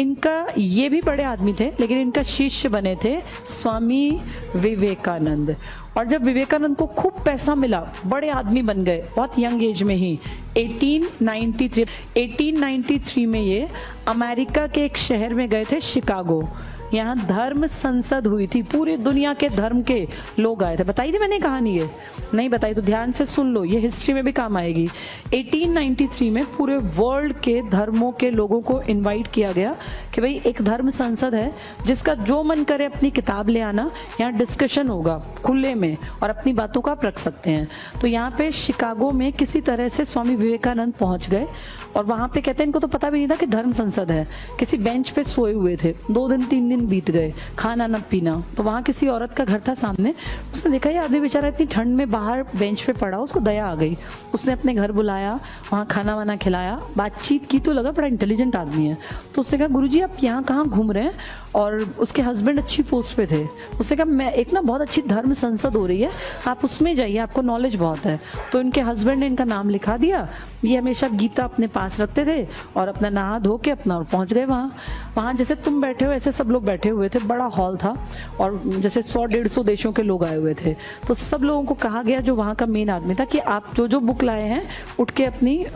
इनका ये भी बड़े आदमी थे, लेकिन इनका शिष्य बने थे स्वामी विवेकानंद। और जब विवेकानंद को खूब पैसा मिला, बड़े आदमी बन गए बहुत यंग एज में ही। 1893 में ये अमेरिका के एक शहर में गए थे, शिकागो। यहाँ धर्म संसद हुई थी, पूरी दुनिया के धर्म के लोग आए थे। बताई थी मैंने कहानी, ये नहीं बताई तो ध्यान से सुन लो, ये हिस्ट्री में भी काम आएगी। 1893 में पूरे वर्ल्ड के धर्मों के लोगों को इनवाइट किया गया कि भाई एक धर्म संसद है, जिसका जो मन करे अपनी किताब ले आना, यहाँ डिस्कशन होगा खुले में और अपनी बातों को आप रख सकते हैं। तो यहाँ पे शिकागो में किसी तरह से स्वामी विवेकानंद पहुंच गए और वहां पे कहते हैं इनको तो पता भी नहीं था कि धर्म संसद है। किसी बेंच पे सोए हुए थे, 2 दिन 3 दिन बीत गए, खाना न पीना। तो वहां किसी औरत का घर था सामने, उसने देखा ये आदमी बेचारा इतनी ठंड में बाहर बेंच पे पड़ा, उसको दया आ गई। उसने अपने घर बुलाया, वहां खाना वाना खिलाया, बातचीत की, तो लगा बड़ा इंटेलिजेंट आदमी है। तो उसने कहा गुरुजी आप यहाँ कहाँ घूम रहे हैं? और उसके हस्बैंड अच्छी पोस्ट पे थे। उसने कहा मैं एक ना बहुत अच्छी धर्म संसद हो रही है, आप उसमें जाइए, आपको नॉलेज बहुत है। तो इनके हस्बैंड ने इनका नाम लिखा दिया। ये हमेशा गीता अपने पास रखते थे और अपना नहा धो के अपना पहुंच गए वहाँ जैसे तुम बैठे हो ऐसे सब लोग बैठे हुए थे। बड़ा हॉल था और जैसे 100-150 देशों के लोग आए हुए थे। तो सब लोगों को कहा गया, जो वहाँ का मेन आदमी था, कि आप जो जो बुक लाए हैं उठ के अपने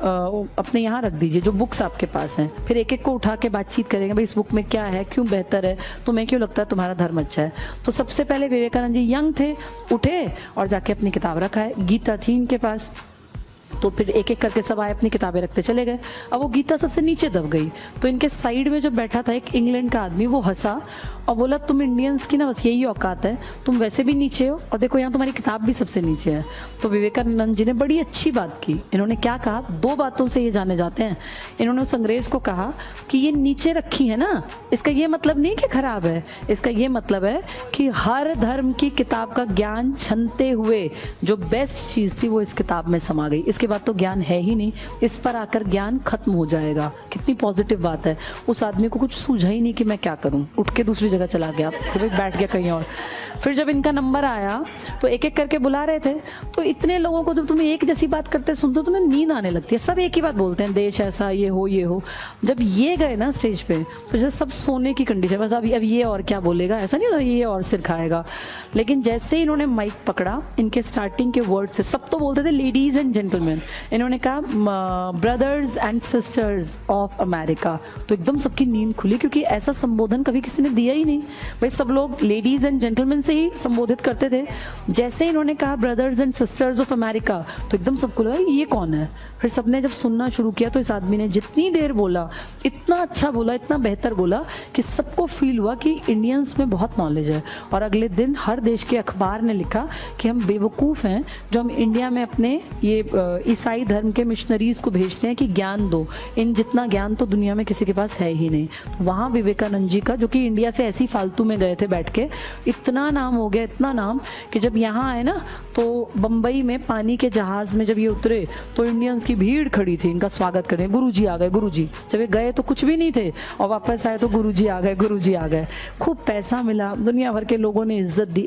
यहाँ रख दीजिए, जो बुक्स आपके पास हैं। फिर एक एक को उठा के बातचीत करेंगे, भाई इस बुक में क्या है, क्यों बेहतर है, तुम्हें क्यों लगता है तुम्हारा धर्म अच्छा है। तो सबसे पहले विवेकानंद जी यंग थे, उठे और जाके अपनी किताब रखा है। गीता थी इनके पास। तो फिर एक एक करके सब आए, अपनी किताबें रखते चले गए। अब वो गीता सबसे नीचे दब गई, तो इनके साइड में जो बैठा था एक इंग्लैंड का आदमी, वो हंसा और बोला तुम इंडियंस की ना बस यही औकात है, तुम वैसे भी नीचे हो और देखो यहाँ तुम्हारी किताब भी सबसे नीचे है। तो विवेकानंद जी ने बड़ी अच्छी बात की। इन्होंने क्या कहा, 2 बातों से ये जाने जाते हैं। इन्होंने उस अंग्रेज को कहा कि ये नीचे रखी है ना, इसका ये मतलब नहीं कि खराब है, इसका ये मतलब है कि हर धर्म की किताब का ज्ञान छनते हुए जो बेस्ट चीज थी वो इस किताब में समा गई। इसके बाद तो ज्ञान है ही नहीं, इस पर आकर ज्ञान खत्म हो जाएगा। कितनी पॉजिटिव बात है। उस आदमी को कुछ सूझा ही नहीं कि मैं क्या करूं, उठ के दूसरी जगह चला गया, फिर बैठ गया कहीं और। फिर जब इनका नंबर आया तो एक एक करके बुला रहे थे। तो इतने लोगों को जब तुम्हें एक जैसी बात करते सुनते हो तुम्हें नींद आने लगती है। सब एक ही बात बोलते हैं, देश ऐसा, ये हो। जब ये गए ना स्टेज पे तो जैसे सब सोने की कंडीशन, बस अब ये और क्या बोलेगा, ऐसा नहीं होता ये और सिर खाएगा। लेकिन जैसे ही इन्होंने माइक पकड़ा, इनके स्टार्टिंग के वर्ड से, सब तो बोलते थे लेडीज एंड जेंटलमैन, इन्होंने कहा brothers and sisters of America. तो एकदम सबकी नींद खुली, क्योंकि ऐसा संबोधन कभी किसी ने दिया ही नहीं। भाई सब लोग लेडीज एंड जेंटलमैन से ही संबोधित करते थे। जैसे इन्होंने कहा brothers and sisters of America, तो एकदम सबको लगा ये कौन है। फिर सबने जब सुनना शुरू किया तो इस आदमी ने जितनी देर बोला, इतना अच्छा बोला, इतना बेहतर बोला कि सबको फील हुआ कि इंडियंस में बहुत नॉलेज है। और अगले दिन हर देश के अखबार ने लिखा कि हम बेवकूफ़ हैं जो हम इंडिया में अपने ये ईसाई धर्म के मिशनरीज को भेजते हैं कि ज्ञान दो, इन जितना ज्ञान तो दुनिया में किसी के पास है ही नहीं। वहाँ विवेकानंद जी का, जो कि इंडिया से ऐसी फालतू में गए थे बैठ के, इतना नाम हो गया, इतना नाम कि जब यहाँ आए ना तो बम्बई में पानी के जहाज में जब ये उतरे तो इंडियंस की भीड़ खड़ी थी इनका स्वागत करने। गुरुजी आ गए, गुरुजी। जब ये गए तो कुछ भी नहीं थे और वापस आए तो गुरुजी आ गए, गुरुजी आ गए। खूब पैसा मिला, दुनिया भर के लोगों ने इज्जत दी।